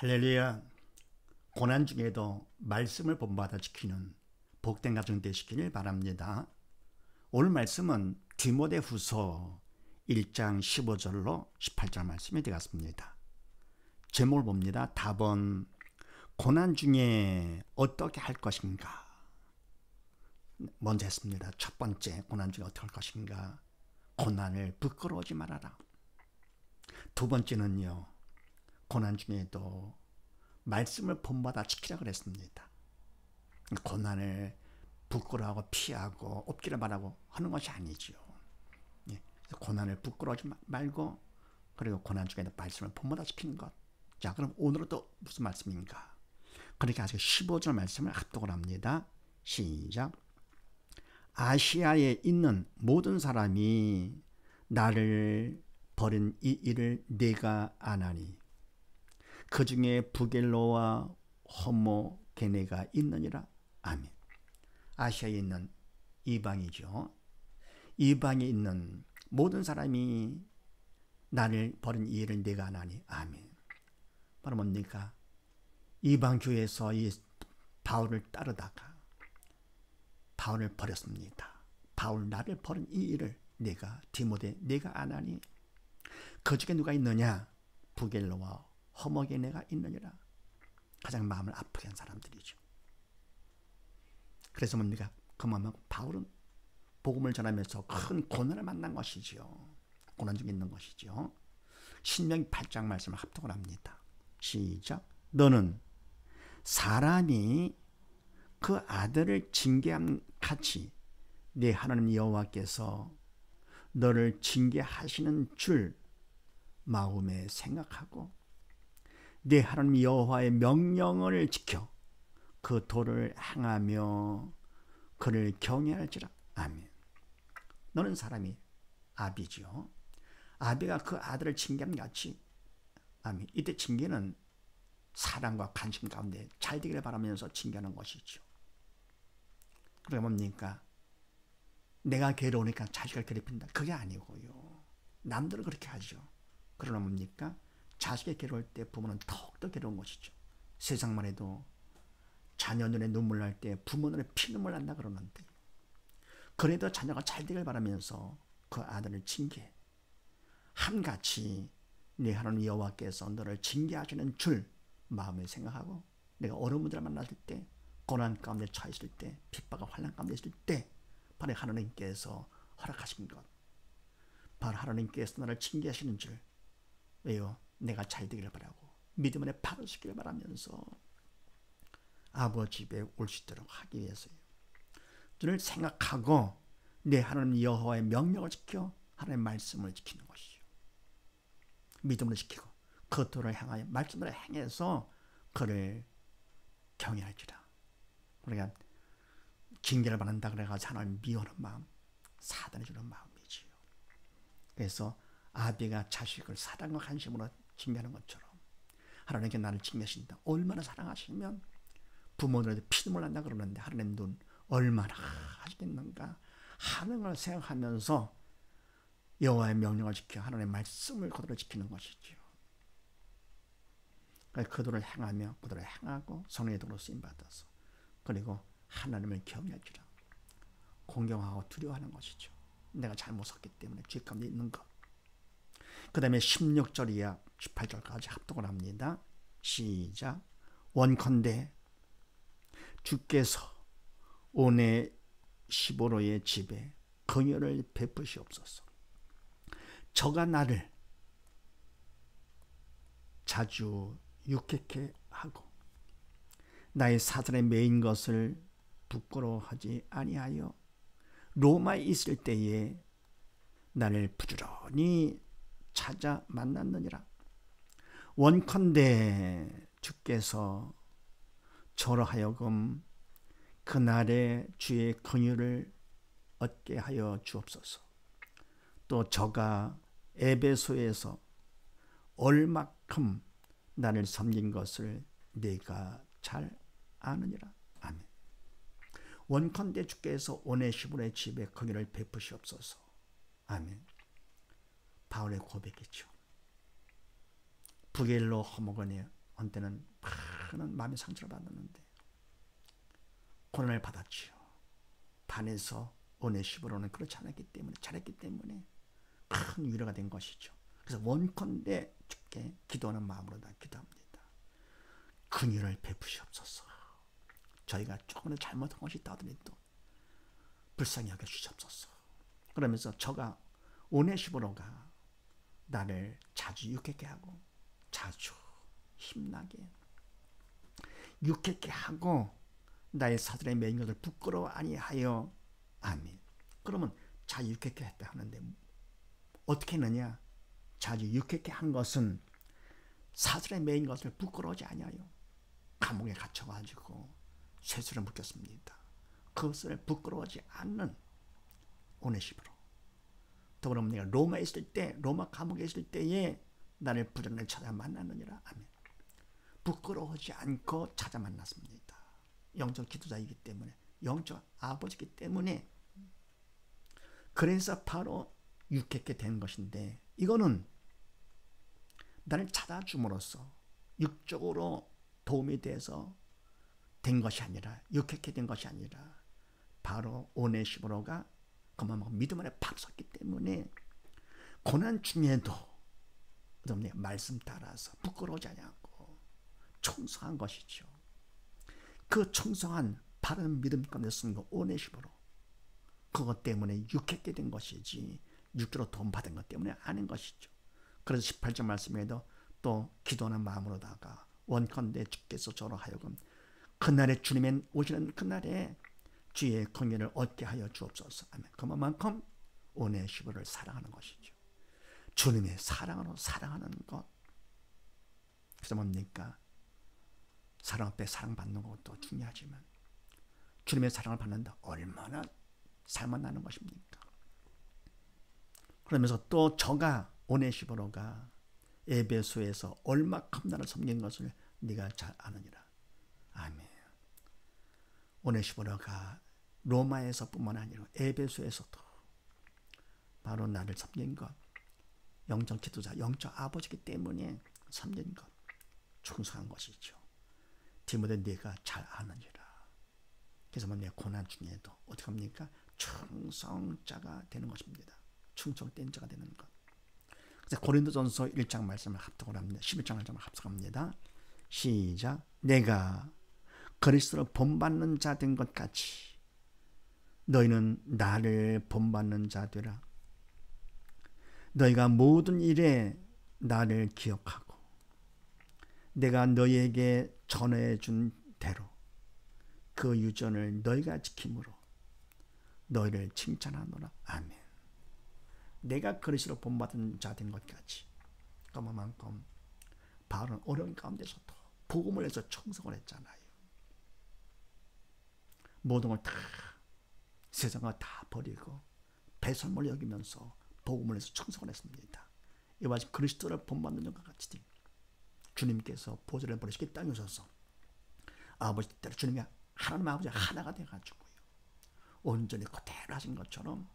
할렐루야. 고난 중에도 말씀을 본받아 지키는 복된 가정 되시기를 바랍니다. 오늘 말씀은 디모데후서 1장 15절로 18절 말씀이 되겠습니다. 제목을 봅니다. 답은 고난 중에 어떻게 할 것인가. 먼저 했습니다. 첫 번째, 고난 중에 어떻게 할 것인가. 고난을 부끄러워하지 말아라. 두 번째는요, 고난 중에도 말씀을 본받아 지키라 그랬습니다. 고난을 부끄러워하고 피하고 없기를 바라고 하는 것이 아니죠. 고난을 부끄러워하지 말고, 그리고 고난 중에도 말씀을 본받아 지키는 것. 자, 그럼 오늘은 또 무슨 말씀인가? 그러니까 아직 15절 말씀을 합독을 합니다. 시작. 아시아에 있는 모든 사람이 나를 버린 이 일을 내가 아나니 그 중에 부겔로와 호모게네가 있느니라. 아멘. 아시아에 있는 이방이죠. 이방에 있는 모든 사람이 나를 버린 이 일을 내가 아나니. 아멘. 바로 뭡니까? 이방 교회에서 이 바울을 따르다가 바울을 버렸습니다. 바울 나를 버린 이 일을 내가 디모데 내가 아나니 그 중에 누가 있느냐? 부겔로와 호모게네가 있느니라. 가장 마음을 아프게 한 사람들이죠. 그래서 뭡니까? 그 마음은 바울은 복음을 전하면서 큰 고난을 만난 것이죠. 고난 중에 있는 것이죠. 신명기 8장 말씀을 합독을 합니다. 시작. 너는 사람이 그 아들을 징계함 같이 내 하나님 여호와께서 너를 징계하시는 줄 마음에 생각하고 내 하나님 여호와의 명령을 지켜 그 도를 행하며 그를 경외할지라. 아멘. 너는 사람이 아비죠. 아비가 그 아들을 징계함 같이. 아멘. 이때 징계는 사랑과 관심 가운데 잘 되기를 바라면서 징계하는 것이죠. 그게 뭡니까? 내가 괴로우니까 자식을 괴롭힌다. 그게 아니고요. 남들은 그렇게 하죠. 그러나 뭡니까? 자식이 괴로울 때 부모는 더욱더 괴로운 것이죠. 세상만 해도 자녀 눈에 눈물 날 때 부모 눈에 피눈물 난다 그러는데, 그래도 자녀가 잘 되길 바라면서 그 아들을 징계. 한같이 네 하나님 여호와께서 너를 징계하시는 줄 마음에 생각하고, 내가 어려운 분들을 만났을 때, 고난 가운데 처했을 때, 핍박과 환난 가운데 있을 때, 바로 하나님께서 허락하신 것, 바로 하나님께서 너를 징계하시는 줄. 왜요? 내가 잘 되기를 바라고 믿음 안에 바로 서기를 바라면서 아버지 집에 올 수 있도록 하기 위해서요. 너를 생각하고 내 하나님 여호와의 명령을 지켜 하나님의 말씀을 지키는 것이죠. 믿음으로 지키고 그 도를 행하여 말씀으로 행해서 그를 경외할지라. 그러니까 징계를 받는다 그래가지고 하나님 미워하는 마음, 사단이 주는 마음이지요. 그래서 아비가 자식을 사랑과 관심으로 징계하는 것처럼 하나님께 나를 징계하신다. 얼마나 사랑하시면 부모들한테 피눈물 난다 그러는데 하나님 눈 얼마나 하시겠는가 하는 걸 생각하면서 여호와의 명령을 지켜 하나님의 말씀을 그대로 지키는 것이죠. 그들을 행하며 그들을 행하고 성령의 도로 쓰임받아서 그리고 하나님을 경외할지라. 공경하고 두려워하는 것이죠. 내가 잘못 섰기 때문에 죄 가운데 있는 것. 그 다음에 16절 이하 18절까지 합독을 합니다. 시작. 원컨대 주께서 오네시보로의 집에 긍휼을 베푸시옵소서. 저가 나를 자주 유쾌케 하고 나의 사단에 매인 것을 부끄러워하지 아니하여 로마에 있을 때에 나를 부지런히 찾아 만났느니라. 원컨대 주께서 저로 하여금 그날의 주의 긍휼을 얻게 하여 주옵소서. 또 저가 에베소에서 얼마큼 나를 섬긴 것을 내가 잘 아느니라. 아멘. 원컨대 주께서 오네시보로의 집에 긍휼을 베푸시옵소서. 아멘. 바울의 고백이죠. 부겔로 호모게네 한때는 많은 마음의 상처를 받았는데 고난을 받았지요. 반에서 오네시모로는 그렇지 않았기 때문에, 잘했기 때문에 큰 위로가 된 것이죠. 그래서 원컨대 주께 기도하는 마음으로 다 기도합니다. 긍휼을 베푸시옵소서. 저희가 조금 잘못한 것이 있다 하더라도 불쌍히 여겨주시옵소서. 그러면서 저가 오네시모로가 나를 자주 유쾌케 하고 자주 힘나게 유쾌케 하고 나의 사들의 매인 것을 부끄러워 아니하여. 아멘. 그러면 자주 유쾌케 했다 하는데 어떻게 했느냐? 자주 유쾌케 한 것은 사슬에 매인 것을 부끄러워하지 아니하여 감옥에 갇혀가지고 쇠술을 묶였습니다. 그것을 부끄러워하지 않는 오네시모로. 더불어 내가 로마에 있을 때, 로마 감옥에 있을 때에 나를 불행을 찾아 만났느니라. 아멘. 부끄러워하지 않고 찾아 만났습니다. 영적 기도자이기 때문에, 영적 아버지이기 때문에, 그래서 바로 유쾌케 된 것인데, 이거는 나를 찾아줌으로써 육적으로 도움이 돼서 된 것이 아니라, 유쾌케 된 것이 아니라 바로 오네시모로가 그만 믿음 안에 팍 섰기 때문에 고난 중에도 말씀 따라서 부끄러워하지 않고 충성한 것이죠. 그 충성한 바른 믿음 가운데 쓴 거 오네시모로, 그것 때문에 유쾌케 된 것이지 육적으로 도움 받은 것 때문에 아닌 것이죠. 그래서 18절 말씀에도 또 기도하는 마음으로다가 원컨대 주께서 저로 하여금 그날에 주님의 오시는 그날에 주의 긍휼을 얻게 하여 주옵소서. 아멘. 그만큼 오네시모를 사랑하는 것이죠. 주님의 사랑으로 사랑하는 것. 그래서 뭡니까? 사랑 앞에 사랑받는 것도 중요하지만 주님의 사랑을 받는다 얼마나 살만 나는 것입니까? 그러면서 또 저가 오네시모로가 에베소에서 얼마큼 나를 섬긴 것을 네가 잘 아느니라. 아멘. 오네시모로가 로마에서뿐만 아니라 에베소에서도 바로 나를 섬긴 것, 영적 기도자, 영적 아버지이기 때문에 섬긴 것, 충성한 것이죠. 디모데 네가 잘 아느니라. 그래서 내 고난 중에도 어떻게 합니까? 충성자가 되는 것입니다. 충성된 자가 되는 것. 그래서 고린도전서 1장 말씀을 합독을 합니다. 11장 말씀을 합독합니다. 시작. 내가 그리스도로 본받는 자 된 것 같이 너희는 나를 본받는 자 되라. 너희가 모든 일에 나를 기억하고 내가 너희에게 전해 준 대로 그 유전을 너희가 지킴으로 너희를 칭찬하노라. 아멘. 내가 그리스도로 본받은 자 된 것 같이 그만큼 바울은 어려운 가운데서도 복음을 해서 청성을 했잖아요. 모든 걸 다 세상을 다 버리고 배설물 여기면서 복음을 해서 청성을 했습니다. 이와 같이 그리스도를 본받는 것 같이 주님께서 보좌를 버리시기 땅에 오셔서 아버지 뜻대로 주님이 하나님 아버지 하나가 돼가지고요. 온전히 그대로 하신 것처럼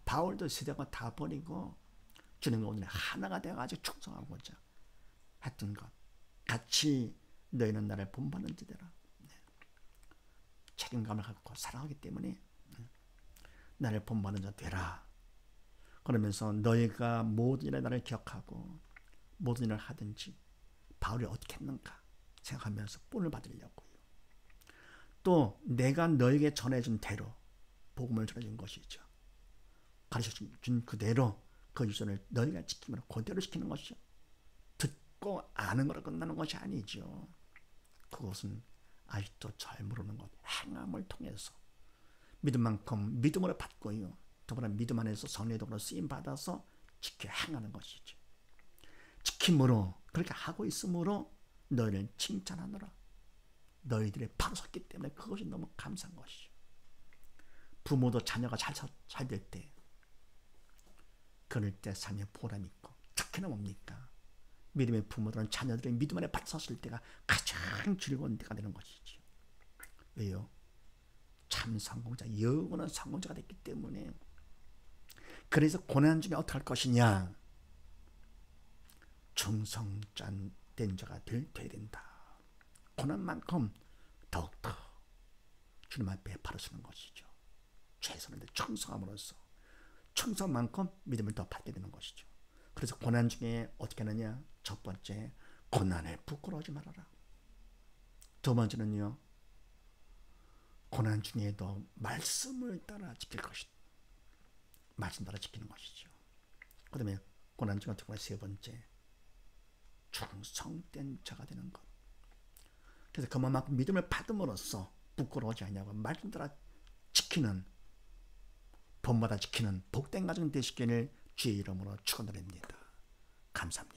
바울도 세상을 다 버리고 주님과 오늘 하나가 돼가지고 충성하고자 했던 것 같이 너희는 나를 본받는 자들아. 책임감을 갖고 사랑하기 때문에 나를 본받는 자 되라. 그러면서 너희가 모든 일에 나를 기억하고 모든 일을 하든지 바울이 어떻게 했는가 생각하면서 본을 받으려고요. 또 내가 너에게 전해준 대로 복음을 전해준 것이죠. 가르쳐준 그대로 그 유전을 너희가 지키면 그대로 지키는 것이죠. 듣고 아는 거로 끝나는 것이 아니죠. 그것은 아직도 잘 모르는 것, 행함을 통해서 믿음만큼 믿음으로 받고요. 더불어 믿음 안에서 성령의 도구로 쓰임 받아서 지켜 행하는 것이죠. 지킴으로 그렇게 하고 있으므로 너희를 칭찬하노라. 너희들이 바로 섰기 때문에 그것이 너무 감사한 것이죠. 부모도 자녀가 잘 될 때 그럴 때 삶에 보람 있고 특히나 뭡니까? 믿음의 부모들은 자녀들의 믿음 안에 바로 섰을 때가 가장 즐거운 때가 되는 것이죠. 왜요? 참 성공자, 영원한 성공자가 됐기 때문에. 그래서 고난 중에 어떻게 할 것이냐? 충성된 복된 자가 돼야 된다. 고난만큼 더욱더 주님 앞에 바로 서는 것이죠. 최선을 다해 청성함으로써 청성만큼 믿음을 더 받게 되는 것이죠. 그래서 고난 중에 어떻게 하느냐? 첫 번째, 고난에 부끄러워하지 말아라. 두 번째는요, 고난 중에도 말씀을 따라 지킬 것이다. 말씀 따라 지키는 것이죠. 그 다음에 고난 중 어떻게 세 번째, 충성된 자가 되는 것. 그래서 그만큼 믿음을 받음으로써 부끄러워하지 않냐고 말씀 따라 지키는, 본마다 지키는 복된 가정 되시기를 주의 이름으로 축원드립니다. 감사합니다.